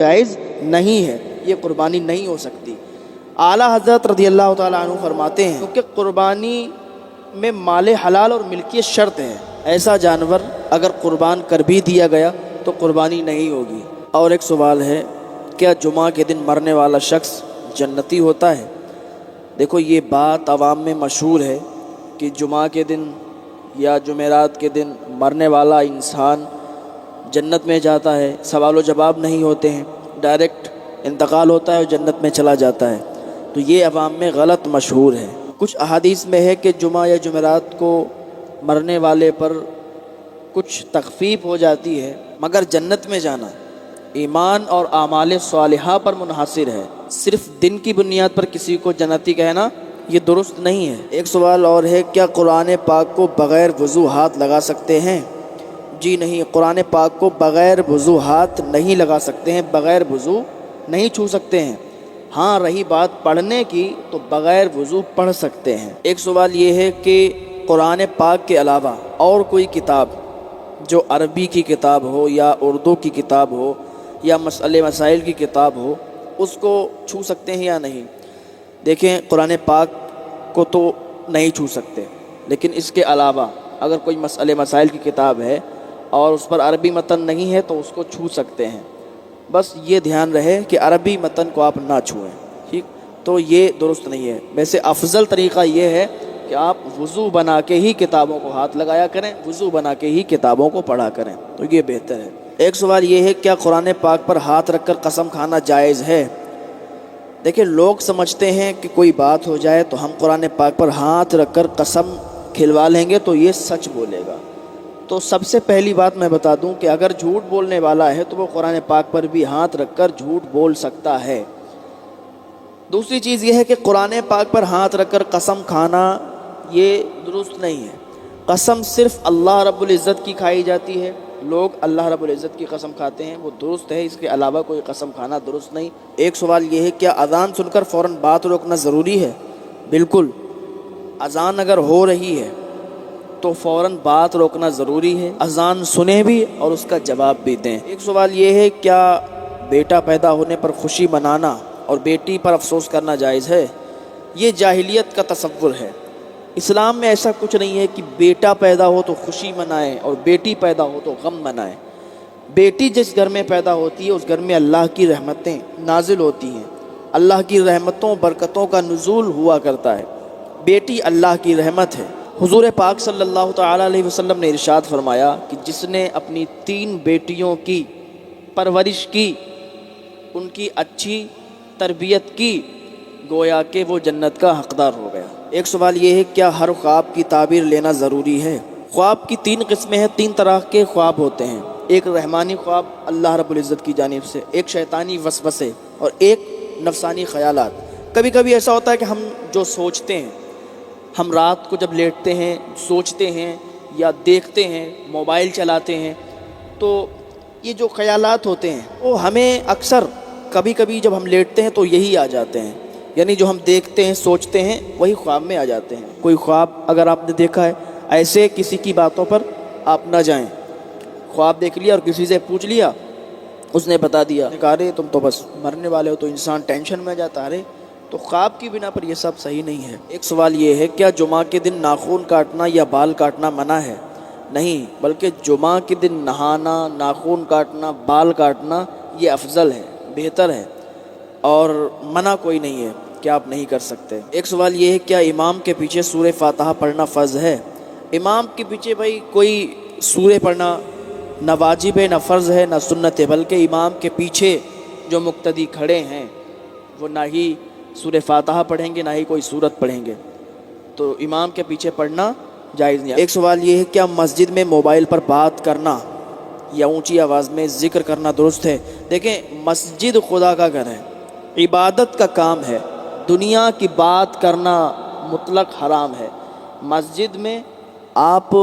جائز نہیں ہے، یہ قربانی نہیں ہو سکتی۔ اعلیٰ حضرت رضی اللہ تعالیٰ عنہ فرماتے ہیں کیونکہ قربانی میں مال حلال اور ملکیت شرط ہے، ایسا جانور اگر قربان کر بھی دیا گیا تو قربانی نہیں ہوگی۔ اور ایک سوال ہے، کیا جمعہ کے دن مرنے والا شخص جنتی ہوتا ہے؟ دیکھو، یہ بات عوام میں مشہور ہے کہ جمعہ کے دن یا جمعرات کے دن مرنے والا انسان جنت میں جاتا ہے، سوال و جواب نہیں ہوتے ہیں، ڈائریکٹ انتقال ہوتا ہے اور جنت میں چلا جاتا ہے۔ تو یہ عوام میں غلط مشہور ہے۔ کچھ احادیث میں ہے کہ جمعہ یا جمعرات کو مرنے والے پر کچھ تخفیف ہو جاتی ہے، مگر جنت میں جانا ایمان اور اعمال صالحہ پر منحصر ہے۔ صرف دن کی بنیاد پر کسی کو جنتی کہنا یہ درست نہیں ہے۔ ایک سوال اور ہے، کیا قرآن پاک کو بغیر وضو ہاتھ لگا سکتے ہیں؟ جی نہیں، قرآن پاک کو بغیر وضو ہاتھ نہیں لگا سکتے ہیں، بغیر وضو نہیں چھو سکتے ہیں۔ ہاں رہی بات پڑھنے کی تو بغیر وضو پڑھ سکتے ہیں۔ ایک سوال یہ ہے کہ قرآن پاک کے علاوہ اور کوئی کتاب جو عربی کی کتاب ہو یا اردو کی کتاب ہو یا مسئلے مسائل کی کتاب ہو، اس کو چھو سکتے ہیں یا نہیں؟ دیکھیں، قرآن پاک کو تو نہیں چھو سکتے، لیکن اس کے علاوہ اگر کوئی مسئلے مسائل کی کتاب ہے اور اس پر عربی متن نہیں ہے تو اس کو چھو سکتے ہیں۔ بس یہ دھیان رہے کہ عربی متن کو آپ نہ چھوئیں، ٹھیک؟ تو یہ درست نہیں ہے۔ ویسے افضل طریقہ یہ ہے کہ آپ وضو بنا کے ہی کتابوں کو ہاتھ لگایا کریں، وضو بنا کے ہی کتابوں کو پڑھا کریں، تو یہ بہتر ہے۔ ایک سوال یہ ہے، کیا قرآن پاک پر ہاتھ رکھ کر قسم کھانا جائز ہے؟ دیکھیں، لوگ سمجھتے ہیں کہ کوئی بات ہو جائے تو ہم قرآن پاک پر ہاتھ رکھ کر قسم کھلوا لیں گے تو یہ سچ بولے گا۔ تو سب سے پہلی بات میں بتا دوں کہ اگر جھوٹ بولنے والا ہے تو وہ قرآن پاک پر بھی ہاتھ رکھ کر جھوٹ بول سکتا ہے۔ دوسری چیز یہ ہے کہ قرآن پاک پر ہاتھ رکھ کر قسم کھانا یہ درست نہیں ہے۔ قسم صرف اللہ رب العزت کی کھائی جاتی ہے، لوگ اللہ رب العزت کی قسم کھاتے ہیں، وہ درست ہے، اس کے علاوہ کوئی قسم کھانا درست نہیں۔ ایک سوال یہ ہے، کیا اذان سن کر فوراً بات روکنا ضروری ہے؟ بالکل، اذان اگر ہو رہی ہے تو فوراً بات روکنا ضروری ہے، اذان سنیں بھی اور اس کا جواب بھی دیں۔ ایک سوال یہ ہے، کیا بیٹا پیدا ہونے پر خوشی منانا اور بیٹی پر افسوس کرنا جائز ہے؟ یہ جاہلیت کا تصور ہے۔ اسلام میں ایسا کچھ نہیں ہے کہ بیٹا پیدا ہو تو خوشی منائیں اور بیٹی پیدا ہو تو غم منائیں۔ بیٹی جس گھر میں پیدا ہوتی ہے اس گھر میں اللہ کی رحمتیں نازل ہوتی ہیں، اللہ کی رحمتوں برکتوں کا نزول ہوا کرتا ہے۔ بیٹی اللہ کی رحمت ہے۔ حضور پاک صلی اللہ تعالیٰ علیہ وسلم نے ارشاد فرمایا کہ جس نے اپنی 3 بیٹیوں کی پرورش کی، ان کی اچھی تربیت کی، گویا کہ وہ جنت کا حقدار ہو گیا۔ ایک سوال یہ ہے، کیا ہر خواب کی تعبیر لینا ضروری ہے؟ خواب کی 3 قسمیں ہیں، 3 طرح کے خواب ہوتے ہیں۔ ایک رحمانی خواب اللہ رب العزت کی جانب سے، ایک شیطانی وسوسے اور ایک نفسانی خیالات۔ کبھی کبھی ایسا ہوتا ہے کہ ہم جو سوچتے ہیں، ہم رات کو جب لیٹتے ہیں سوچتے ہیں یا دیکھتے ہیں، موبائل چلاتے ہیں، تو یہ جو خیالات ہوتے ہیں وہ ہمیں اکثر کبھی کبھی جب ہم لیٹتے ہیں تو یہی آ جاتے ہیں، یعنی جو ہم دیکھتے ہیں سوچتے ہیں وہی خواب میں آ جاتے ہیں۔ کوئی خواب اگر آپ نے دیکھا ہے، ایسے کسی کی باتوں پر آپ نہ جائیں۔ خواب دیکھ لیا اور کسی سے پوچھ لیا، اس نے بتا دیا، کہا رے تم تو بس مرنے والے ہو، تو انسان ٹینشن میں جاتا ہے۔ تو خواب کی بنا پر یہ سب صحیح نہیں ہے۔ ایک سوال یہ ہے، کیا جمعہ کے دن ناخن کاٹنا یا بال کاٹنا منع ہے؟ نہیں، بلکہ جمعہ کے دن نہانا، ناخن کاٹنا، بال کاٹنا یہ افضل ہے، بہتر ہے، اور منع کوئی نہیں ہے کہ آپ نہیں کر سکتے۔ ایک سوال یہ ہے، کیا امام کے پیچھے سورہ فاتحہ پڑھنا فرض ہے؟ امام کے پیچھے بھائی کوئی سورہ پڑھنا نہ واجب ہے، نہ فرض ہے، نہ سنت ہے، بلکہ امام کے پیچھے جو مقتدی کھڑے ہیں وہ نہ ہی سورہ فاتحہ پڑھیں گے نہ ہی کوئی سورت پڑھیں گے، تو امام کے پیچھے پڑھنا جائز نہیں ہے۔ ایک سوال یہ ہے، کیا مسجد میں موبائل پر بات کرنا یا اونچی آواز میں ذکر کرنا درست ہے؟ دیکھیں، مسجد خدا کا گھر ہے، عبادت کا کام ہے، دنیا کی بات کرنا مطلق حرام ہے۔ مسجد میں آپ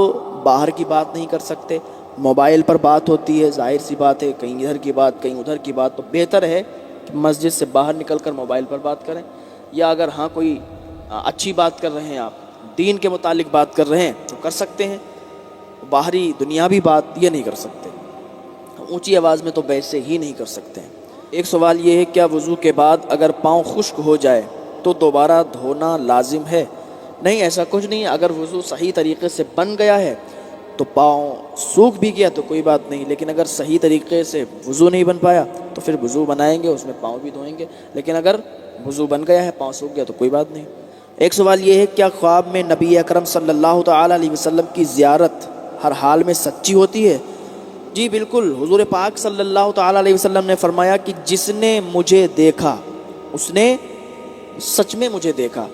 باہر کی بات نہیں کر سکتے، موبائل پر بات ہوتی ہے، ظاہر سی بات ہے، کہیں ادھر کی بات کہیں ادھر کی بات، تو بہتر ہے کہ مسجد سے باہر نکل کر موبائل پر بات کریں، یا اگر ہاں کوئی اچھی بات کر رہے ہیں، آپ دین کے متعلق بات کر رہے ہیں تو کر سکتے ہیں، باہری دنیاوی بات یہ نہیں کر سکتے، اونچی آواز میں تو ویسے ہی نہیں کر سکتے ہیں۔ ایک سوال یہ ہے کیا وضو کے بعد اگر پاؤں خشک ہو جائے تو دوبارہ دھونا لازم ہے؟ نہیں، ایسا کچھ نہیں ہے۔ اگر وضو صحیح طریقے سے بن گیا ہے تو پاؤں سوکھ بھی گیا تو کوئی بات نہیں، لیکن اگر صحیح طریقے سے وضو نہیں بن پایا تو پھر وضو بنائیں گے، اس میں پاؤں بھی دھوئیں گے، لیکن اگر وضو بن گیا ہے، پاؤں سوکھ گیا تو کوئی بات نہیں۔ ایک سوال یہ ہے کیا خواب میں نبی اکرم صلی اللہ تعالیٰ علیہ وسلم کی زیارت ہر حال میں سچی ہوتی ہے؟ جی بالکل، حضور پاک صلی اللہ تعالیٰ علیہ وسلم نے فرمایا کہ جس نے مجھے دیکھا اس نے سچ میں مجھے دیکھا۔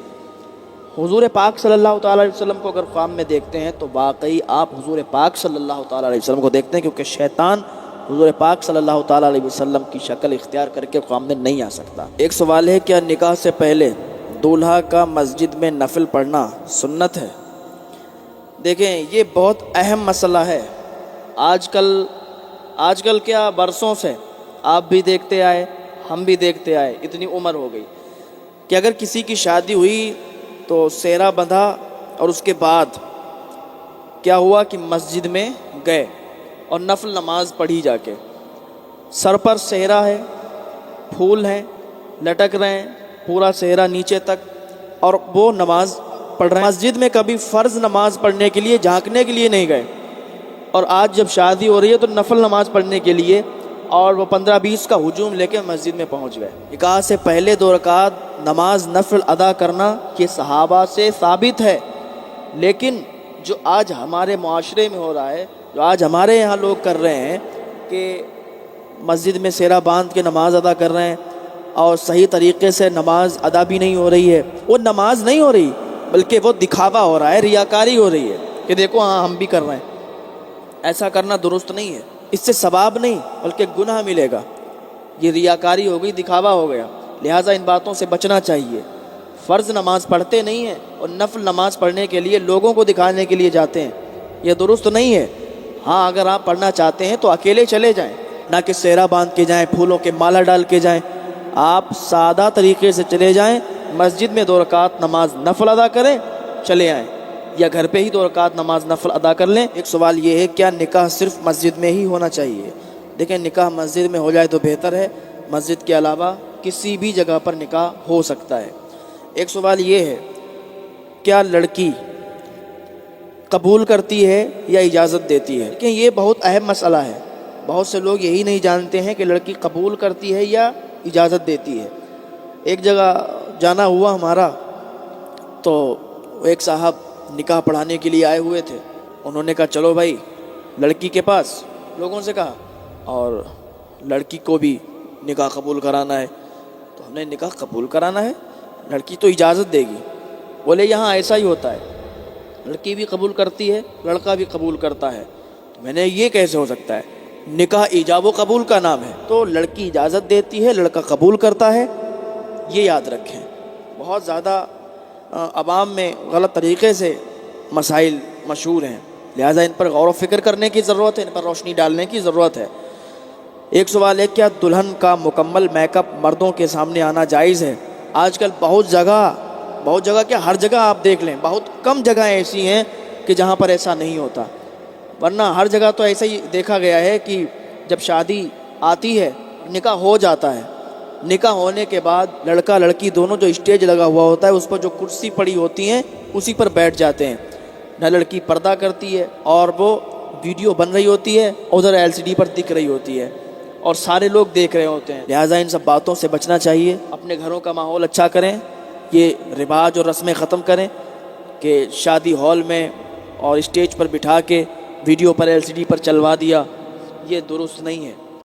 حضور پاک صلی اللہ تعالیٰ علیہ وسلم کو اگر خواب میں دیکھتے ہیں تو واقعی آپ حضور پاک صلی اللہ تعالیٰ علیہ وسلم کو دیکھتے ہیں، کیونکہ شیطان حضور پاک صلی اللہ تعالیٰ علیہ وسلم کی شکل اختیار کر کے خواب میں نہیں آ سکتا۔ ایک سوال ہے کیا نکاح سے پہلے دولہا کا مسجد میں نفل پڑھنا سنت ہے؟ دیکھیں یہ بہت اہم مسئلہ ہے۔ آج کل کیا برسوں سے آپ بھی دیکھتے آئے، ہم بھی دیکھتے آئے، اتنی عمر ہو گئی کہ اگر کسی کی شادی ہوئی تو سہرا بندھا اور اس کے بعد کیا ہوا کہ مسجد میں گئے اور نفل نماز پڑھی جا کے، سر پر سہرا ہے، پھول ہیں لٹک رہے ہیں پورا سہرا نیچے تک، اور وہ نماز پڑھ رہے ہیں۔ مسجد میں کبھی فرض نماز پڑھنے کے لیے جھانکنے کے لیے نہیں گئے، اور آج جب شادی ہو رہی ہے تو نفل نماز پڑھنے کے لیے اور وہ 15-20 کا ہجوم لے کے مسجد میں پہنچ گئے۔ نکاح سے پہلے 2 رکعت نماز نفل ادا کرنا یہ صحابہ سے ثابت ہے، لیکن جو آج ہمارے معاشرے میں ہو رہا ہے، جو آج ہمارے یہاں لوگ کر رہے ہیں کہ مسجد میں سہرا باندھ کے نماز ادا کر رہے ہیں اور صحیح طریقے سے نماز ادا بھی نہیں ہو رہی ہے، وہ نماز نہیں ہو رہی بلکہ وہ دکھاوا ہو رہا ہے، ریاکاری ہو رہی ہے کہ دیکھو ہاں ہم بھی کر رہے ہیں۔ ایسا کرنا درست نہیں ہے، اس سے ثواب نہیں بلکہ گناہ ملے گا۔ یہ ریاکاری ہو گئی، دکھاوا ہو گیا، لہٰذا ان باتوں سے بچنا چاہیے۔ فرض نماز پڑھتے نہیں ہیں اور نفل نماز پڑھنے کے لیے لوگوں کو دکھانے کے لیے جاتے ہیں، یہ درست نہیں ہے۔ ہاں اگر آپ پڑھنا چاہتے ہیں تو اکیلے چلے جائیں، نہ کہ سہرا باندھ کے جائیں، پھولوں کے مالا ڈال کے جائیں، آپ سادہ طریقے سے چلے جائیں، مسجد میں 2 رکعت نماز نفل ادا کریں، چلے آئیں، یا گھر پہ ہی 2 رکعت نماز نفل ادا کر لیں۔ ایک سوال یہ ہے کیا نکاح صرف مسجد میں ہی ہونا چاہیے؟ دیکھیں نکاح مسجد میں ہو جائے تو بہتر ہے، مسجد کے علاوہ کسی بھی جگہ پر نکاح ہو سکتا ہے۔ ایک سوال یہ ہے کیا لڑکی قبول کرتی ہے یا اجازت دیتی ہے؟ دیکھیں یہ بہت اہم مسئلہ ہے، بہت سے لوگ یہی نہیں جانتے ہیں کہ لڑکی قبول کرتی ہے یا اجازت دیتی ہے۔ ایک جگہ جانا ہوا ہمارا تو ایک صاحب نکاح پڑھانے کے لیے آئے ہوئے تھے، انہوں نے کہا چلو بھائی لڑکی کے پاس، لوگوں سے کہا، اور لڑکی کو بھی نکاح قبول کرانا ہے۔ تو ہم نے نکاح قبول کرانا ہے، لڑکی تو اجازت دے گی؟ بولے یہاں ایسا ہی ہوتا ہے، لڑکی بھی قبول کرتی ہے، لڑکا بھی قبول کرتا ہے۔ تو میں نے یہ کیسے ہو سکتا ہے؟ نکاح ایجاب و قبول کا نام ہے، تو لڑکی اجازت دیتی ہے، لڑکا قبول کرتا ہے، یہ یاد رکھیں۔ بہت زیادہ عوام میں غلط طریقے سے مسائل مشہور ہیں، لہٰذا ان پر غور و فکر کرنے کی ضرورت ہے، ان پر روشنی ڈالنے کی ضرورت ہے۔ ایک سوال ہے کیا دلہن کا مکمل میک اپ مردوں کے سامنے آنا جائز ہے؟ آج کل بہت جگہ کیا ہر جگہ آپ دیکھ لیں، بہت کم جگہیں ایسی ہیں کہ جہاں پر ایسا نہیں ہوتا، ورنہ ہر جگہ تو ایسا ہی دیکھا گیا ہے کہ جب شادی آتی ہے نکاح ہو جاتا ہے، نکاح ہونے کے بعد لڑکا لڑکی دونوں جو اسٹیج لگا ہوا ہوتا ہے اس پر جو کرسی پڑی ہوتی ہیں اسی پر بیٹھ جاتے ہیں، نہ لڑکی پردہ کرتی ہے اور وہ ویڈیو بن رہی ہوتی ہے، ادھر LCD پر دکھ رہی ہوتی ہے اور سارے لوگ دیکھ رہے ہوتے ہیں۔ لہٰذا ان سب باتوں سے بچنا چاہیے، اپنے گھروں کا ماحول اچھا کریں، یہ رواج اور رسمیں ختم کریں کہ شادی ہال میں اور اسٹیج پر بٹھا کے ویڈیو پر LCD پر چلوا دیا، یہ درست نہیں ہے۔